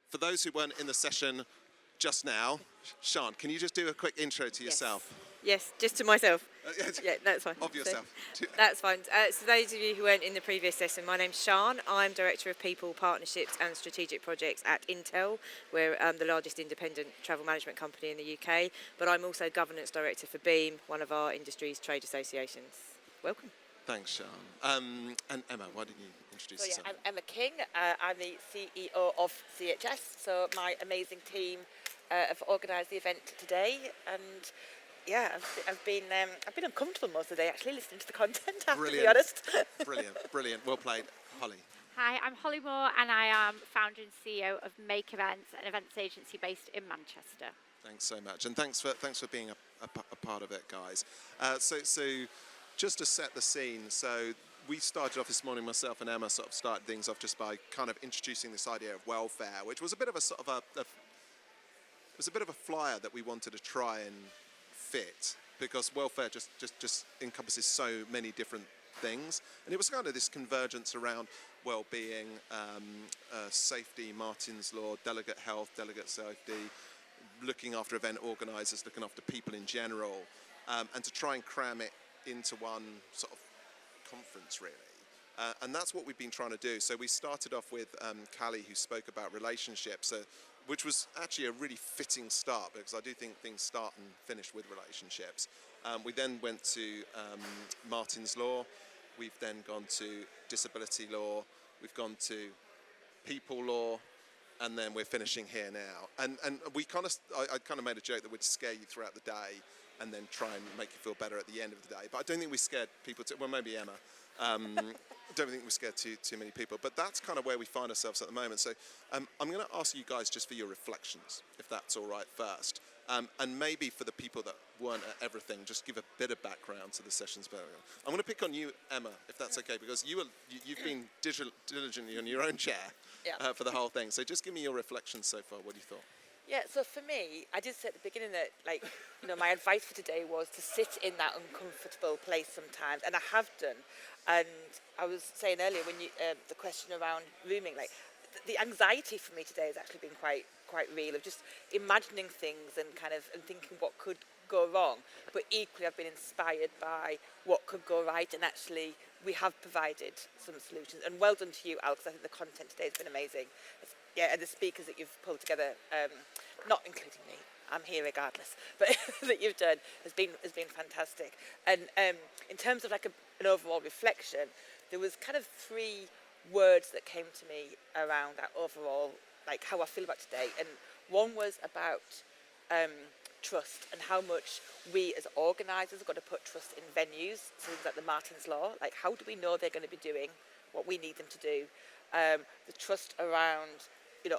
for those who weren't in the session just now, Sian, can you just do a quick intro to yourself? Yes, just to myself. Yeah, that's fine. Of yourself. That's fine. So those of you who weren't in the previous session, my name's Sian. I'm Director of People, Partnerships and Strategic Projects at Intel. We're the largest independent travel management company in the UK, but I'm also Governance Director for Beam, one of our industry's trade associations. Welcome. Thanks, Sian. And Emma, why didn't you introduce yourself? I'm Emma King. I'm the CEO of CHS. So my amazing team have organised the event today, and yeah, I've been uncomfortable most of the day actually listening to the content. I have to be honest. Brilliant. Well played, Holly. Hi, I'm Holly Moore, and I am founder and CEO of Make Events, an events agency based in Manchester. Thanks so much, and thanks for being a part of it, guys. So just to set the scene, so we started off this morning, myself and Emma sort of started things off just by kind of introducing this idea of welfare, which was a bit of a sort of it was a bit of a flyer that we wanted to try and fit, because welfare just encompasses so many different things, and it was kind of this convergence around well-being, safety, Martin's Law, delegate health, delegate safety, looking after event organisers, looking after people in general, and to try and cram it into one sort of conference, really. And that's what we've been trying to do. So we started off with Callie, who spoke about relationships, which was actually a really fitting start, because I do think things start and finish with relationships. We then went to Martin's Law. We've then gone to disability law. We've gone to people law. And then we're finishing here now. And we I kind of made a joke that we'd scare you throughout the day and then try and make you feel better at the end of the day. But I don't think we scared people well, maybe Emma. Don't think we scared too many people. But that's kind of where we find ourselves at the moment. So I'm going to ask you guys just for your reflections, if that's all right first. And maybe for the people that weren't at everything, just give a bit of background to the sessions. I'm going to pick on you, Emma, if that's okay, because you've been diligently on your own chair for the whole thing. So just give me your reflections so far. What do you thought? Yeah, so for me, I did say at the beginning that, my advice for today was to sit in that uncomfortable place sometimes, and I have done. And I was saying earlier when the question around rooming, the anxiety for me today has actually been quite real, of just imagining things and thinking what could go wrong. But equally, I've been inspired by what could go right, and actually we have provided some solutions. And well done to you, Alex. I think the content today has been amazing. And the speakers that you've pulled together, not including me, I'm here regardless, but that you've done has been fantastic. And in terms of an overall reflection, there was kind of 3 words that came to me around that overall, how I feel about today. And one was about trust, and how much we as organisers have got to put trust in venues, things like the Martin's Law. How do we know they're going to be doing what we need them to do? The trust around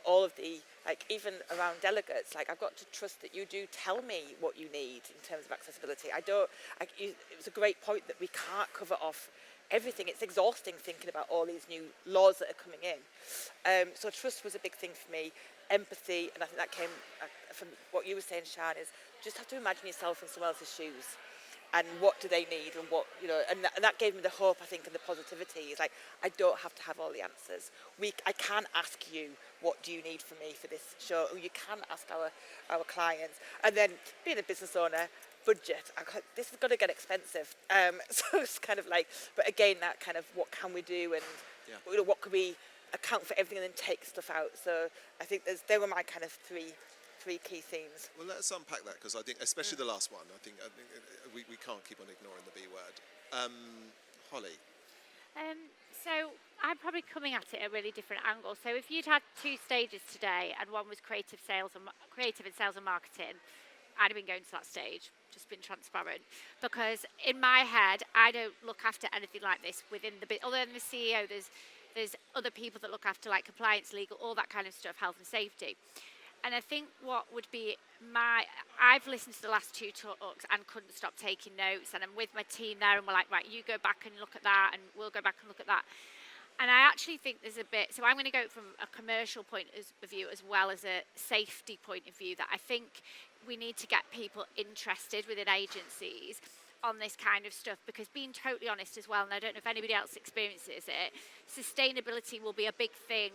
all of the, even around delegates, I've got to trust that you do tell me what you need in terms of accessibility. It was a great point that we can't cover off everything. It's exhausting thinking about all these new laws that are coming in. So trust was a big thing for me. Empathy, and I think that came from what you were saying, Sian, is just have to imagine yourself in someone else's shoes. And what do they need, and what, and that gave me the hope, I think, and the positivity. It's I don't have to have all the answers. I can ask you, what do you need from me for this show? Or you can ask our clients. And then being a business owner, budget, this is going to get expensive. So it's kind of but again, that kind of what can we do, and what could we account for everything and then take stuff out. So I think there were my kind of three key themes. Well, let's unpack that, because I think, especially the last one, I think we can't keep on ignoring the B word. Holly? So I'm probably coming at it a really different angle. So if you'd had 2 stages today, and one was creative and sales and marketing, I'd have been going to that stage, just been transparent. Because in my head, I don't look after anything like this within the bit. Other than the CEO, there's other people that look after compliance, legal, all that kind of stuff, health and safety. And I think what would be I've listened to the last 2 talks and couldn't stop taking notes, and I'm with my team there, and we're right, you go back and look at that, and we'll go back and look at that. And I actually think there's a bit, so I'm going to go from a commercial point of view as well as a safety point of view, that I think we need to get people interested within agencies on this kind of stuff, because being totally honest as well, and I don't know if anybody else experiences it, sustainability will be a big thing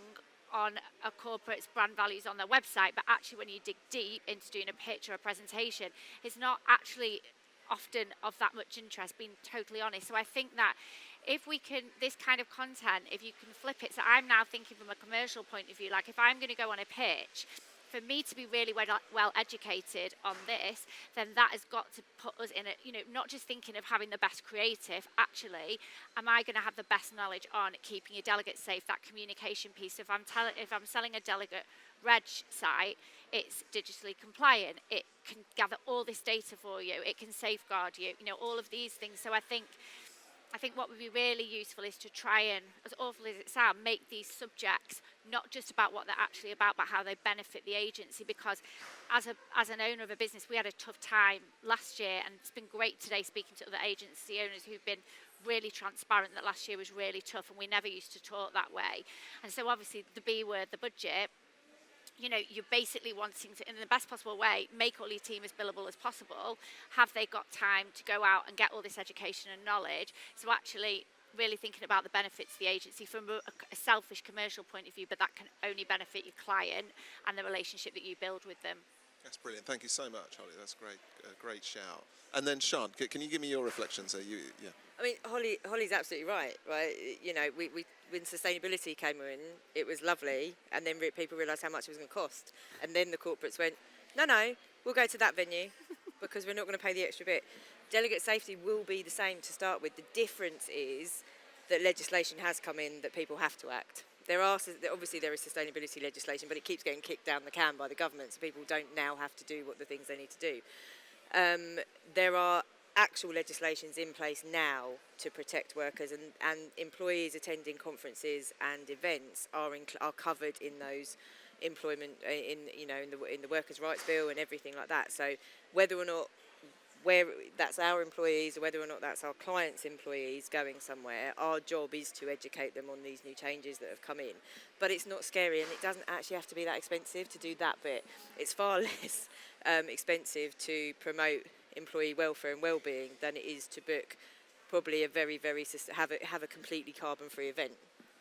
on a corporate's brand values on their website, but actually when you dig deep into doing a pitch or a presentation, it's not actually often of that much interest, being totally honest. So I think that if we can, this kind of content, if you can flip it, so I'm now thinking from a commercial point of view, like if I'm going to go on a pitch, for me to be really well educated on this, then that has got to put us in a, not just thinking of having the best creative, actually, am I going to have the best knowledge on keeping your delegate safe, that communication piece. If I'm selling a delegate reg site, it's digitally compliant, it can gather all this data for you, it can safeguard you, all of these things. So I think what would be really useful is to try and, as awful as it sounds, make these subjects not just about what they're actually about, but how they benefit the agency. Because as an owner of a business, we had a tough time last year, and it's been great today speaking to other agency owners who've been really transparent that last year was really tough, and we never used to talk that way. And so obviously the B word, the budget, you're basically wanting to, in the best possible way, make all your team as billable as possible. Have they got time to go out and get all this education and knowledge? So actually really thinking about the benefits to the agency from a selfish commercial point of view, but that can only benefit your client and the relationship that you build with them. That's brilliant. Thank you so much, Holly. That's great. Great shout. And then Sean, can you give me your reflections? Yeah. I mean, Holly's absolutely right. We when sustainability came in, it was lovely, and then people realised how much it was going to cost, and then the corporates went, no, we'll go to that venue because we're not going to pay the extra bit. Delegate safety will be the same to start with. The difference is that legislation has come in that people have to act. Obviously there is sustainability legislation, but it keeps getting kicked down the can by the government, so people don't now have to do what the things they need to do. There are actual legislations in place now to protect workers, and employees attending conferences and events are covered in those employment in the workers' rights bill and everything like that. So whether or not that's our employees or whether or not that's our clients' employees going somewhere, our job is to educate them on these new changes that have come in. But it's not scary, and it doesn't actually have to be that expensive to do that bit. It's far less expensive to promote employee welfare and well-being than it is to book probably a very, very have a completely carbon-free event,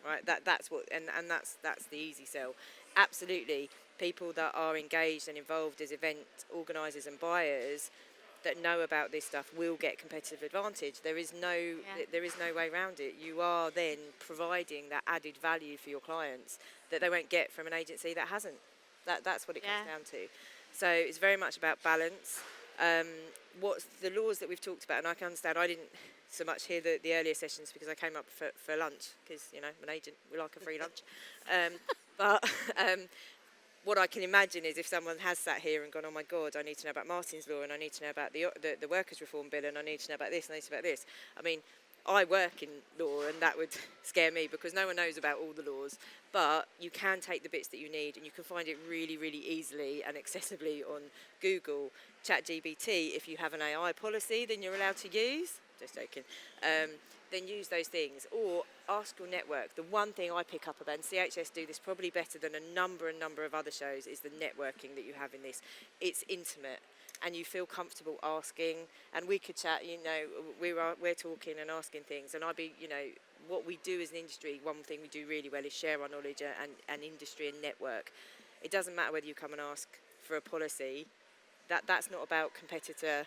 right? That's the easy sell. Absolutely, people that are engaged and involved as event organisers and buyers that know about this stuff will get competitive advantage. There is no way around it. You are then providing that added value for your clients that they won't get from an agency that hasn't. That's what it comes down to. So it's very much about balance. What's the laws that we've talked about, and I can understand I didn't so much hear the earlier sessions because I came up for lunch because I'm an agent, we like a free lunch. But what I can imagine is if someone has sat here and gone, oh my God, I need to know about Martin's Law, and I need to know about the Workers' Reform Bill, and I need to know about this, and I need to know about this. I mean, I work in law, and that would scare me because no one knows about all the laws, but you can take the bits that you need, and you can find it really, really easily and accessibly on Google. ChatGPT, if you have an AI policy, then you're allowed to use. Just joking. Then use those things, or ask your network. The one thing I pick up about, and CHS do this probably better than a number of other shows, is the networking that you have in this. It's intimate, and you feel comfortable asking. And we could chat. We're talking and asking things, and I'd be, what we do as an industry. One thing we do really well is share our knowledge and industry and network. It doesn't matter whether you come and ask for a policy. That's not about competitor.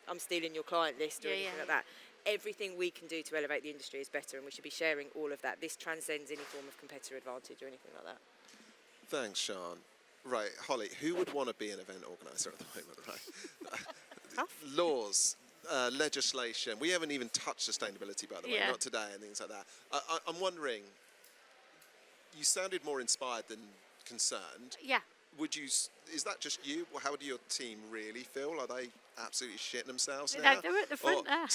I'm stealing your client list or anything like that. Everything we can do to elevate the industry is better, and we should be sharing all of that. This transcends any form of competitor advantage or anything like that. Thanks, Sean. Right, Holly, who would want to be an event organiser at the moment, right? Laws, legislation. We haven't even touched sustainability, by the way, not today, and things like that. I'm wondering, you sounded more inspired than concerned. Yeah. Is that just you? How do your team really feel? Are they absolutely shitting themselves now? No, they're at the front there.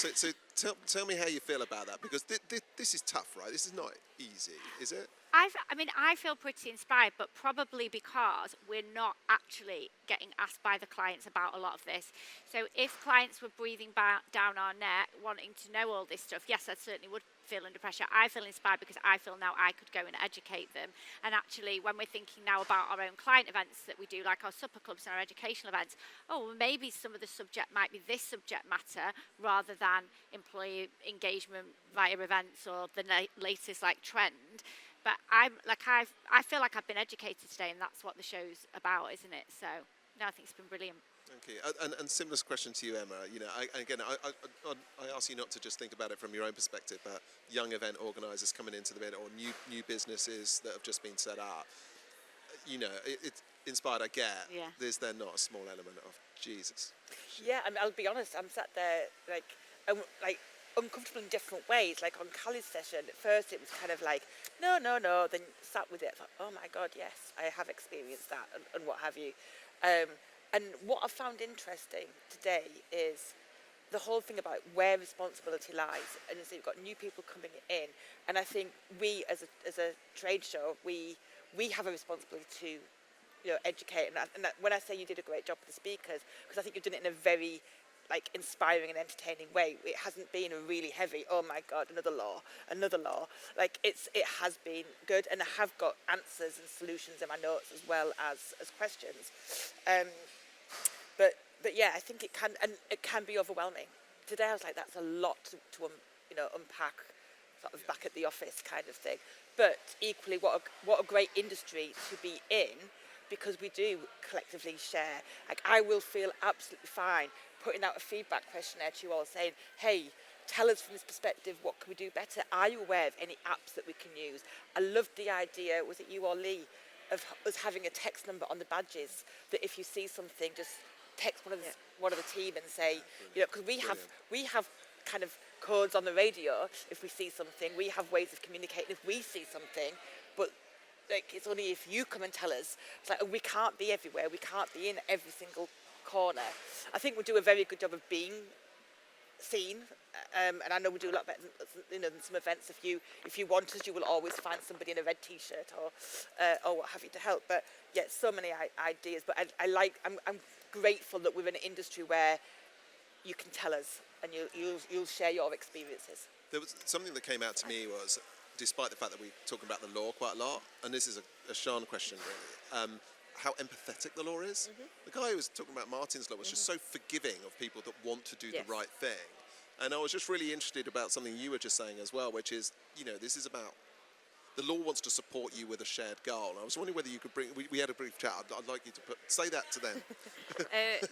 So tell me how you feel about that, because this is tough, right? This is not easy, is it? I feel pretty inspired, but probably because we're not actually getting asked by the clients about a lot of this. So if clients were breathing down our neck, wanting to know all this stuff, yes, I certainly would feel under pressure. I feel inspired because I feel now I could go and educate them. And actually, when we're thinking now about our own client events that we do, like our supper clubs and our educational events, maybe some of the subject might be this subject matter rather than employee engagement via events or the latest trend. But I feel like I've been educated today, and that's what the show's about, isn't it? So no, I think it's been brilliant. Thank you. And similar question to you, Emma. You know, I ask you not to just think about it from your own perspective, but young event organisers coming into the event or new businesses that have just been set up. You know, it's inspired. I get. Yeah. There's then not a small element of Jesus. Yeah, I mean, I'll be honest. I'm sat there like uncomfortable in different ways. Like on Callie's session, at first it was kind of like no. Then sat with it. Thought, oh my God, yes, I have experienced that and what have you. And what I found interesting today is the whole thing about where responsibility lies. And so you've got new people coming in, and I think we as a trade show, we have a responsibility to educate. And when I say you did a great job with the speakers, because I think you've done it in a very inspiring and entertaining way. It hasn't been a really heavy, oh my God, another law. Like it has been good, and I have got answers and solutions in my notes as well as questions. But yeah, I think it can be overwhelming. Today I was like, that's a lot to unpack, sort of back at the office kind of thing. But equally, what a great industry to be in, because we do collectively share. Like I will feel absolutely fine putting out a feedback questionnaire to you all saying, hey, tell us from this perspective, what can we do better? Are you aware of any apps that we can use? I loved the idea, was it you or Lee, of us having a text number on the badges, that if you see something, just text one of the team and say, because we have kind of codes on the radio. If we see something, we have ways of communicating if we see something, but like it's only if you come and tell us. It's like we can't be everywhere, we can't be in every single corner. I think we do a very good job of being seen, and I know we do a lot better than some events. If you want us, you will always find somebody in a red t-shirt or what have you to help. But yeah, so many ideas. But I'm grateful that we're in an industry where you can tell us and you'll share your experiences. There was something that came out to me was, despite the fact that we're talking about the law quite a lot, and this is a Sean question really, how empathetic the law is. Mm-hmm. The guy who was talking about Martin's law was just so forgiving of people that want to do the right thing. And I was just really interested about something you were just saying as well, which is, this is about the law wants to support you with a shared goal. And I was wondering whether you could we had a brief chat. I'd like you to say that to them.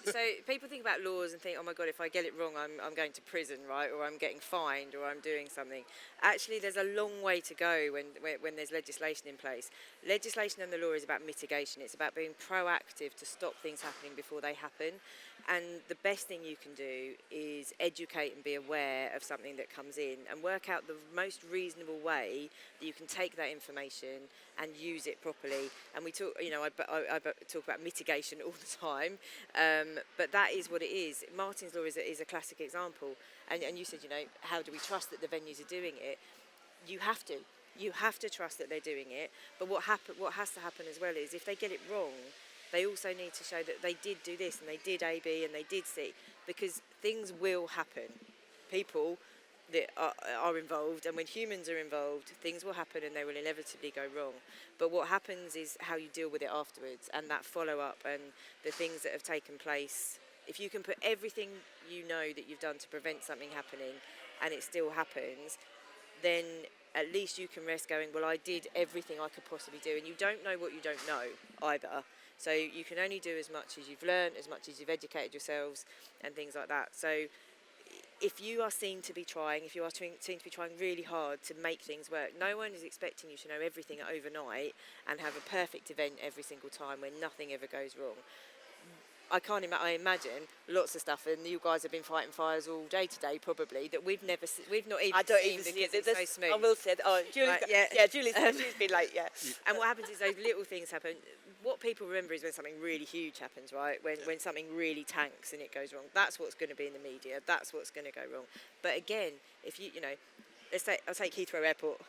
So people think about laws and think, oh my God, if I get it wrong, I'm going to prison, right? Or I'm getting fined, or I'm doing something. Actually, there's a long way to go when there's legislation in place. Legislation and the law is about mitigation. It's about being proactive to stop things happening before they happen. And the best thing you can do is educate and be aware of something that comes in and work out the most reasonable way that you can take that information and use it properly. And we talk, I talk about mitigation all the time, but that is what it is. Martin's Law is a classic example. And you said, how do we trust that the venues are doing it? You have to. You have to trust that they're doing it. But what has to happen as well is if they get it wrong, they also need to show that they did do this and they did A, B and they did C, because things will happen. People that are involved, and when humans are involved, things will happen and they will inevitably go wrong. But what happens is how you deal with it afterwards, and that follow-up and the things that have taken place. If you can put everything that you've done to prevent something happening and it still happens, then at least you can rest going, well, I did everything I could possibly do. And you don't know what you don't know either. So you can only do as much as you've learned, as much as you've educated yourselves and things like that. So if you are seen to be trying, if you are seen to be trying really hard to make things work, no one is expecting you to know everything overnight and have a perfect event every single time where nothing ever goes wrong. I imagine lots of stuff, and you guys have been fighting fires all day today, probably, that we've not even I don't seen even see because it. it's so smooth. I will say that. Oh, Julie's Right, Julie's been like, yeah. And what happens is those little things happen. What people remember is when something really huge happens, right? When something really tanks and it goes wrong. That's what's going to be in the media. That's what's going to go wrong. But again, if I'll take Heathrow Airport.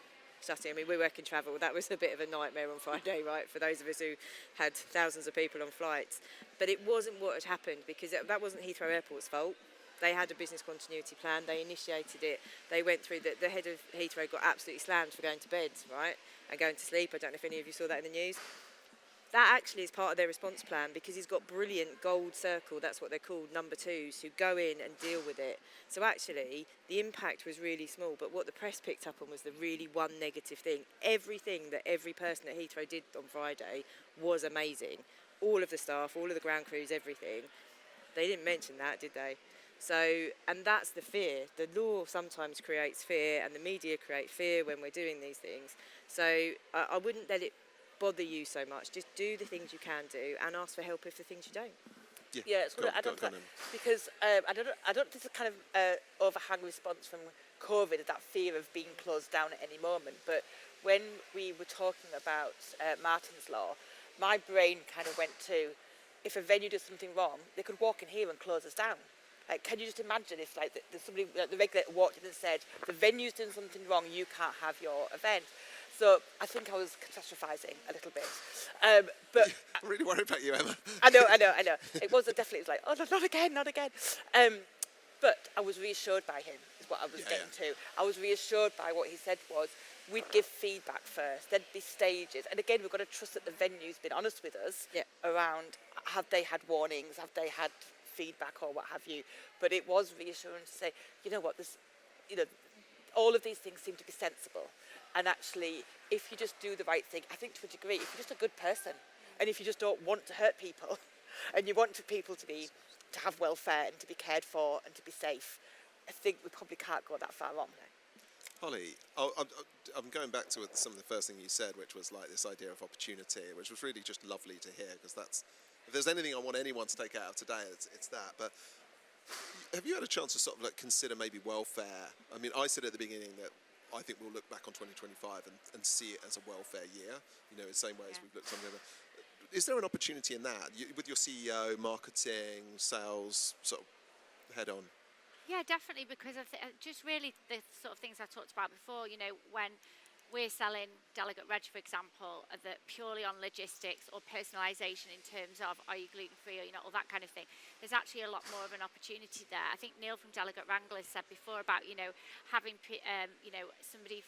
I mean, we work in travel. That was a bit of a nightmare on Friday, right, for those of us who had thousands of people on flights. But it wasn't what had happened, because that wasn't Heathrow Airport's fault. They had a business continuity plan. They initiated it. They went through the head of Heathrow got absolutely slammed for going to bed, right, and going to sleep. I don't know if any of you saw that in the news. that actually is part of their response plan, because he's got brilliant gold circle, that's what they're called, number twos, who go in and deal with it. So actually, the impact was really small, but what the press picked up on was the really one negative thing. Everything that every person at Heathrow did on Friday was amazing. All of the staff, all of the ground crews, everything. They didn't mention that, did they? So, and that's the fear. The law sometimes creates fear, and the media create fear when we're doing these things. So I wouldn't let it bother you so much. Just do the things you can do and ask for help if the things you don't. Yeah, it's I don't think because I don't think it's a kind of overhang response from COVID, that fear of being closed down at any moment. But when we were talking about Martin's Law, my brain kind of went to, if a venue does something wrong, they could walk in here and close us down. Like, can you just imagine if somebody, the regulator walked in and said, the venue's doing something wrong, you can't have your event. So I think I was catastrophizing a little bit. But I'm really worried about you, Emma. I know. It was like, oh, no, not again. But I was reassured by him, is what I was getting to. I was reassured by what he said was, we'd give feedback first, there'd be stages. And again, we've got to trust that the venue's been honest with us around, have they had warnings, have they had feedback or what have you. But it was reassuring to say, you know what, all of these things seem to be sensible. And actually, if you just do the right thing, I think to a degree, if you're just a good person, and if you just don't want to hurt people, and you want people to have welfare and to be cared for and to be safe, I think we probably can't go that far wrong. Holly, I'm going back to some of the first thing you said, which was like this idea of opportunity, which was really just lovely to hear, because that's, if there's anything I want anyone to take out of today, it's that. But have you had a chance to sort of consider maybe welfare? I mean, I said at the beginning that I think we'll look back on 2025 and see it as a welfare year, in the same way as we've looked on the other. Is there an opportunity in that, with your CEO, marketing, sales, sort of head on? Yeah, definitely, because of just really the sort of things I talked about before, when we're selling Delegate Reg, for example, that purely on logistics or personalisation in terms of, are you gluten-free or all that kind of thing, there's actually a lot more of an opportunity there. I think Neil from Delegate Wranglers said before about, having, somebody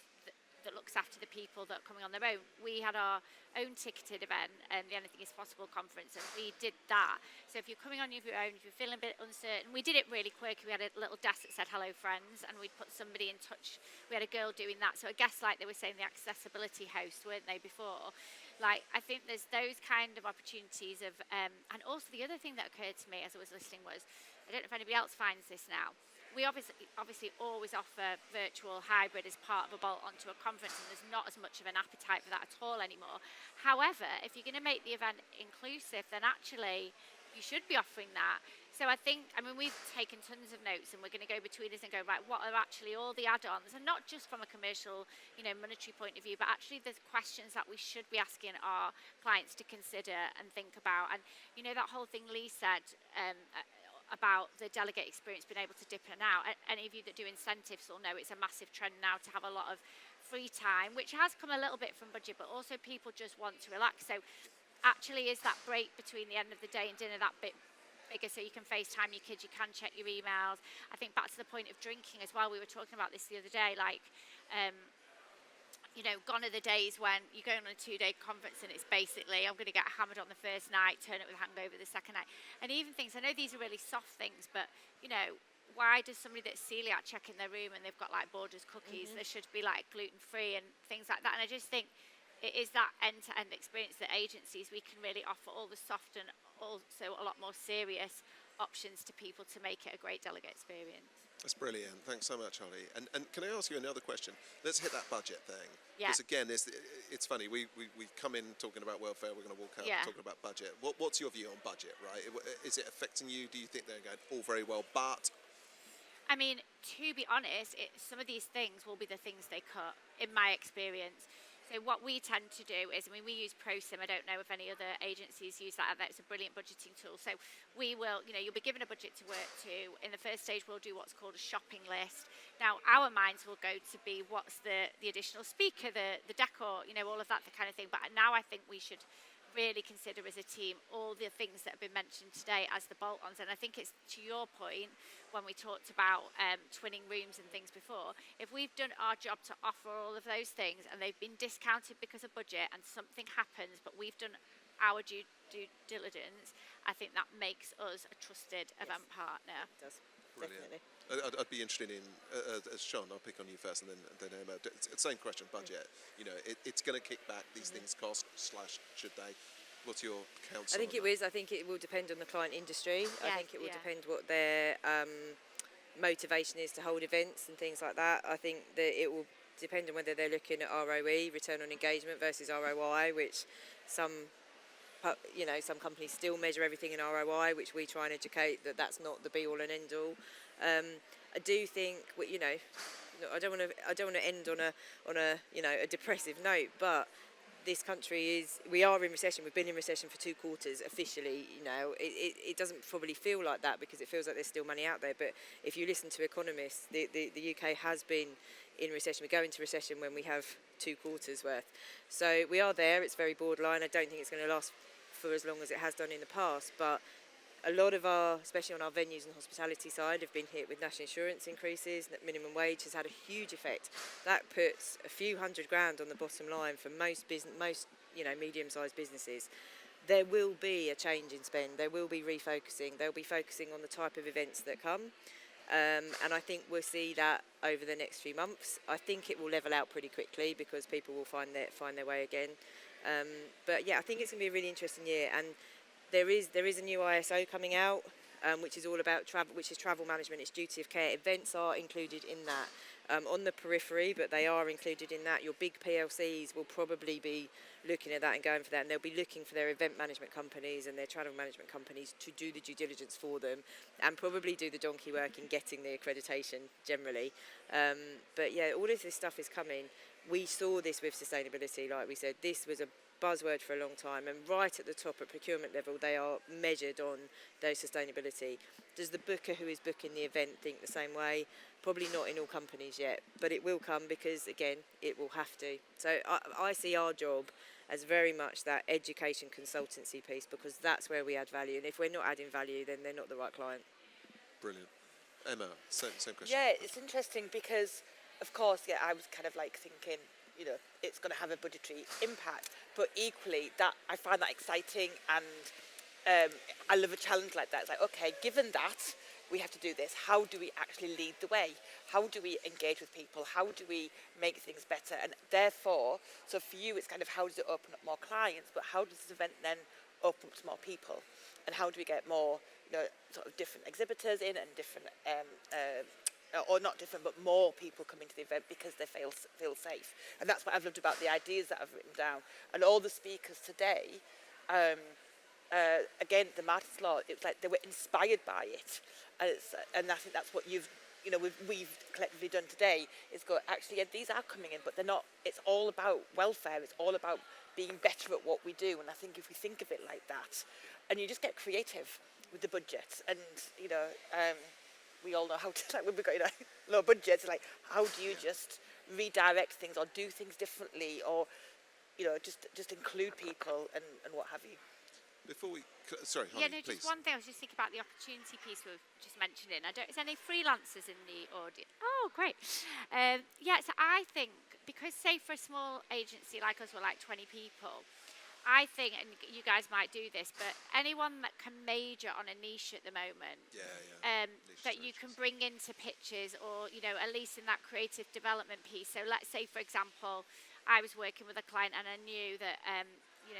that looks after the people that are coming on their own. We had our own ticketed event, the Anything is Possible conference, and we did that. So if you're coming on your own, if you're feeling a bit uncertain, we did it really quirky. We had a little desk that said hello friends, and we'd put somebody in touch. We had a girl doing that. So I guess, like they were saying, the accessibility host, weren't they, before? Like, I think there's those kind of opportunities of, and also the other thing that occurred to me as I was listening was, I don't know if anybody else finds this now, we obviously always offer virtual hybrid as part of a bolt onto a conference, and there's not as much of an appetite for that at all anymore. However, if you're going to make the event inclusive, then actually you should be offering that. So I mean, we've taken tons of notes, and we're going to go between us and go, right, what are actually all the add-ons? And not just from a commercial, monetary point of view, but actually there's questions that we should be asking our clients to consider and think about. And, that whole thing Lee said, about the delegate experience being able to dip in and out. Any of you that do incentives will know it's a massive trend now to have a lot of free time, which has come a little bit from budget, but also people just want to relax. So actually, is that break between the end of the day and dinner that bit bigger, so you can FaceTime your kids, you can check your emails? I think back to the point of drinking as well, we were talking about this the other day, gone are the days when you go on a 2-day conference and it's basically, I'm going to get hammered on the first night, turn up with a hangover the second night. And even things, I know these are really soft things, but, why does somebody that's celiac check in their room and they've got Borders cookies? There should be gluten-free and things like that. And I just think it is that end-to-end experience that agencies, we can really offer all the soft and also a lot more serious options to people to make it a great delegate experience. That's brilliant. Thanks so much, Holly. And can I ask you another question? Let's hit that budget thing. Yeah. Because again, it's funny. We come in talking about welfare. We're going to walk out talking about budget. What's your view on budget, right? Is it affecting you? Do you think they're going all very well, but? I mean, to be honest, some of these things will be the things they cut, in my experience. So what we tend to do is, we use ProSim. I don't know if any other agencies use that. It's a brilliant budgeting tool. So we will, you'll be given a budget to work to. In the first stage, we'll do what's called a shopping list. Now, our minds will go to be what's the additional speaker, the decor, all of that, the kind of thing. But now I think we should really consider as a team all the things that have been mentioned today as the bolt-ons. And I think it's to your point when we talked about twinning rooms and things before, if we've done our job to offer all of those things and they've been discounted because of budget and something happens, but we've done our due diligence, I think that makes us a trusted event partner. It does. Brilliant. Definitely. I'd be interested in, as Sean, I'll pick on you first and then Emma. Same question, budget. You know, it's going to kick back, these things cost / should they? What's your counsel? I think on that? I think it will depend on the client industry. I Yes, think it will yeah. depend what their motivation is to hold events and things like that. I think that it will depend on whether they're looking at ROE, return on engagement, versus ROI, which some companies still measure everything in ROI, which we try and educate that that's not the be all and end all. I do think I don't want to end on a depressive note, but this country we are in recession. We've been in recession for 2 quarters officially. It doesn't probably feel like that because it feels like there's still money out there. But if you listen to economists, the UK has been in recession. We go into recession when we have 2 quarters worth. So we are there. It's very borderline. I don't think it's going to last for as long as it has done in the past. But a lot of especially on our venues and hospitality side, have been hit with national insurance increases. Minimum wage has had a huge effect. That puts a few £100,000 on the bottom line for most medium-sized businesses. There will be a change in spend. There will be refocusing. They'll be focusing on the type of events that come. And I think we'll see that over the next few months. I think it will level out pretty quickly because people will find their way again. But yeah, I think it's going to be a really interesting year. And there is a new ISO coming out, which is all about travel, which is travel management. It's duty of care. Events are included in that, on the periphery, but they are included in that. Your big PLCs will probably be looking at that and going for that, and they'll be looking for their event management companies and their travel management companies to do the due diligence for them, and probably do the donkey work in getting the accreditation generally. But yeah, all of this stuff is coming. We saw this with sustainability, like we said. This was a buzzword for a long time, and right at the top at procurement level they are measured on those sustainability. Does the booker who is booking the event think the same way? Probably not in all companies yet, but it will come because again it will have to. So I see our job as very much that education consultancy piece, because that's where we add value, and if we're not adding value then they're not the right client. Brilliant. Emma, same question. Yeah, it's interesting because, of course, yeah, I was kind of like thinking, it's going to have a budgetary impact, but equally that I find that exciting, and I love a challenge like that. It's like, okay, given that we have to do this, how do we actually lead the way? How do we engage with people? How do we make things better? And therefore, so for you, it's kind of how does it open up more clients, but how does this event then open up to more people? And how do we get more, sort of different exhibitors in and different or not different, but more people coming to the event because they feel safe. And that's what I've loved about the ideas that I've written down. And all the speakers today, again, the Martins Law, it's like they were inspired by it. And I think that's what we've collectively done today, is go, actually, yeah, these are coming in, but they're not, it's all about welfare, it's all about being better at what we do. And I think if we think of it like that, and you just get creative with the budget, and, we all know how to, like, when we've got low budgets, like, how do you just redirect things or do things differently, or just include people and what have you. Before we, sorry, Holly, please. Just one thing. I was just thinking about the opportunity piece we were just mentioning. Is there any freelancers in the audience? Oh, great. So I think, because say for a small agency like us, we're like 20 people, I think, and you guys might do this, but anyone that can major on a niche at the moment, that you can bring into pitches, or, at least in that creative development piece. So let's say, for example, I was working with a client and I knew that,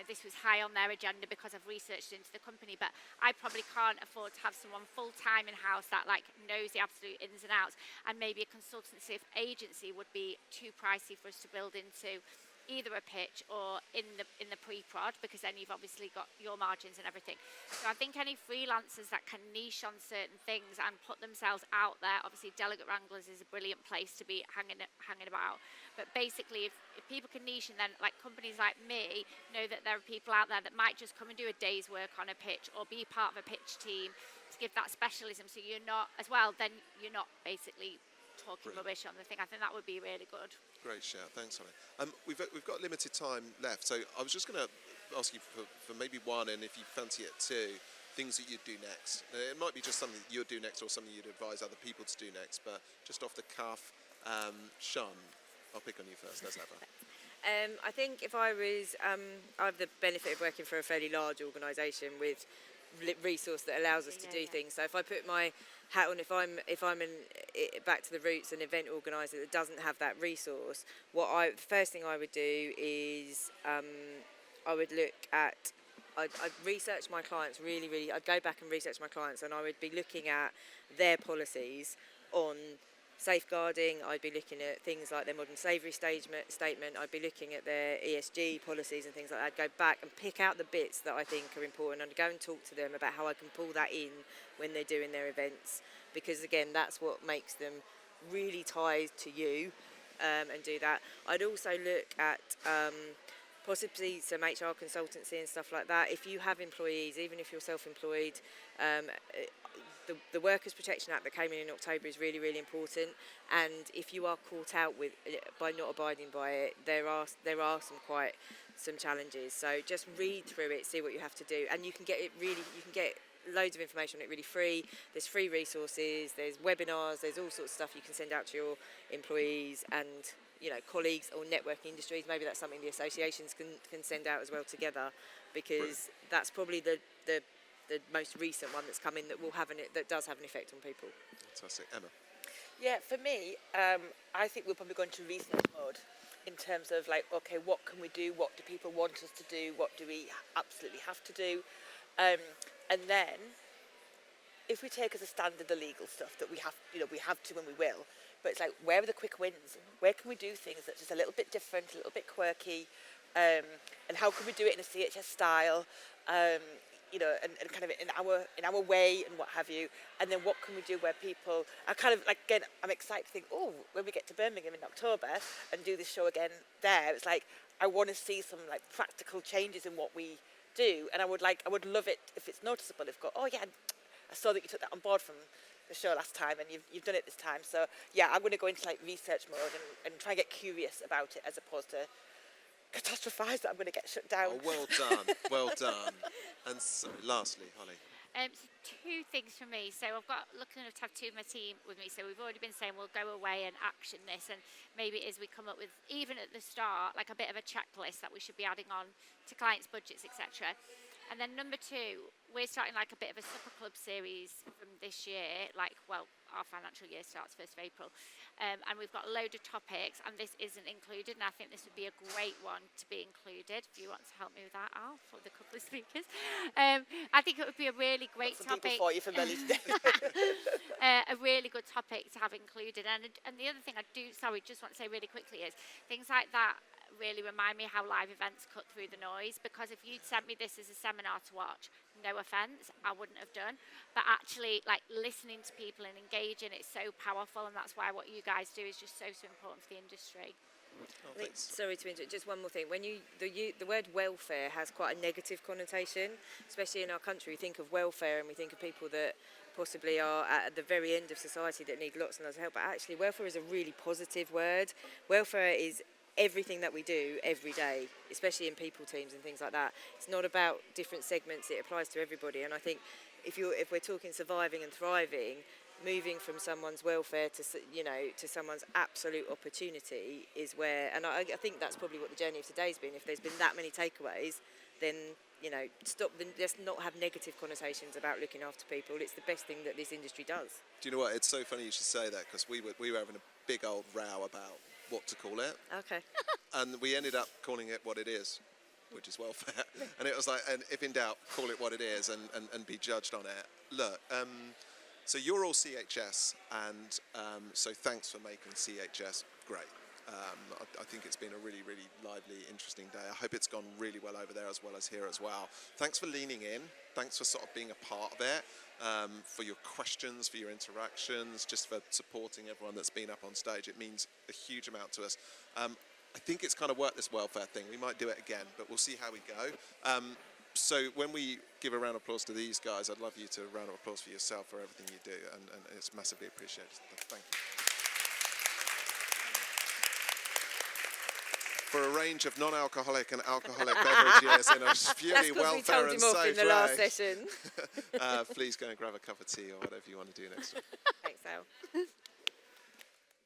this was high on their agenda because I've researched into the company, but I probably can't afford to have someone full-time in-house that knows the absolute ins and outs, and maybe a consultancy agency would be too pricey for us to build into either a pitch or in the pre-prod, because then you've obviously got your margins and everything. So I think any freelancers that can niche on certain things and put themselves out there, obviously Delegate Wranglers is a brilliant place to be hanging about, but basically if people can niche, and then like companies like me know that there are people out there that might just come and do a day's work on a pitch or be part of a pitch team to give that specialism, so you're not, as well, then you're not basically talking rubbish on the thing. I think that would be really good. Great shout, thanks, Holly. We've got limited time left, so I was just going to ask you for maybe one, and if you fancy it two, things that you'd do next. It might be just something that you'd do next, or something you'd advise other people to do next, but just off the cuff, Sean, I'll pick on you first. Let's have her. I think if I was, I have the benefit of working for a fairly large organisation with resource that allows us to do things. So if I put my hat on, if I'm back to the roots, an event organiser that doesn't have that resource, the first thing I would do is I would look at. I'd research my clients really. I'd go back and research my clients, and I would be looking at their policies on safeguarding. I'd be looking at things like their modern slavery statement. I'd be looking at their ESG policies and things like that. I'd go back and pick out the bits that I think are important, and I'd go and talk to them about how I can pull that in when they're doing their events, because again, that's what makes them really tied to you, and do that. I'd also look at possibly some HR consultancy and stuff like that. If you have employees, even if you're self-employed, the Workers' Protection Act that came in October is really important. And if you are caught out by not abiding by it, there are some challenges. So just read through it, see what you have to do, and you can get loads of information on it really free. There's free resources, there's webinars, there's all sorts of stuff you can send out to your employees and colleagues or networking industries. Maybe that's something the associations can send out as well together, because that's probably the most recent one that's come in that does have an effect on people. Fantastic. Emma? Yeah, for me, I think we'll probably go into research mode in terms of okay, what can we do? What do people want us to do? What do we absolutely have to do? And then, if we take as a standard the legal stuff that we have to and we will, but it's where are the quick wins? Where can we do things that's just a little bit different, a little bit quirky, and how can we do it in a CHS style, and kind of in our way and what have you? And then what can we do where people are kind of again, I'm excited to think, when we get to Birmingham in October and do this show again there, it's I want to see some practical changes in what we do, and I would love it if it's noticeable. If I saw that you took that on board from the show last time, and you've done it this time. So yeah, I'm going to go into research mode and try and get curious about it, as opposed to catastrophise that I'm going to get shut down. Well done, well done. And so, lastly, Holly. So two things from me. So I've got lucky enough to have two of my team with me. So we've already been saying we'll go away and action this, and maybe as we come up with, even at the start, a bit of a checklist that we should be adding on to clients' budgets, etc. And then number two, we're starting a bit of a supper club series from this year. Our financial year starts 1st of April. And we've got a load of topics, and this isn't included. And I think this would be a great one to be included. If you want to help me with that, Al, for the couple of speakers. I think it would be a really great topic. For you for Melly today. A really good topic to have included. And the other thing I just want to say really quickly is things like that really remind me how live events cut through the noise, because if you'd sent me this as a seminar to watch, no offence, I wouldn't have done, but actually listening to people and engaging, it's so powerful, and that's why what you guys do is just so important for the industry. Sorry to interrupt, just one more thing. When the word welfare has quite a negative connotation, especially in our country. We think of welfare and we think of people that possibly are at the very end of society that need lots and lots of help, but actually welfare is a really positive word. Welfare is everything that we do every day, especially in people teams and things like that. It's not about different segments, it applies to everybody. And I think if we're talking surviving and thriving, moving from someone's welfare to someone's absolute opportunity is where, and I think that's probably what the journey of today's been. If there's been that many takeaways, then let's not have negative connotations about looking after people. It's the best thing that this industry does. Do you know what? It's so funny you should say that, because we were having a big old row about what to call it. Okay. And we ended up calling it what it is, which is welfare. And it was and if in doubt, call it what it is and be judged on it. Look, so you're all CHS, and so thanks for making CHS great. I think it's been a really, really lively, interesting day. I hope it's gone really well over there as well as here as well. Thanks for leaning in. Thanks for sort of being a part of it, for your questions, for your interactions, just for supporting everyone that's been up on stage. It means a huge amount to us. I think it's kind of worked, this welfare thing. We might do it again, but we'll see how we go. So when we give a round of applause to these guys, I'd love you to round of applause for yourself for everything you do, and it's massively appreciated. Thank you. For a range of non-alcoholic and alcoholic beverages in a purely welfare and safe in the last session. Please go and grab a cup of tea or whatever you want to do next time. Thanks, Al.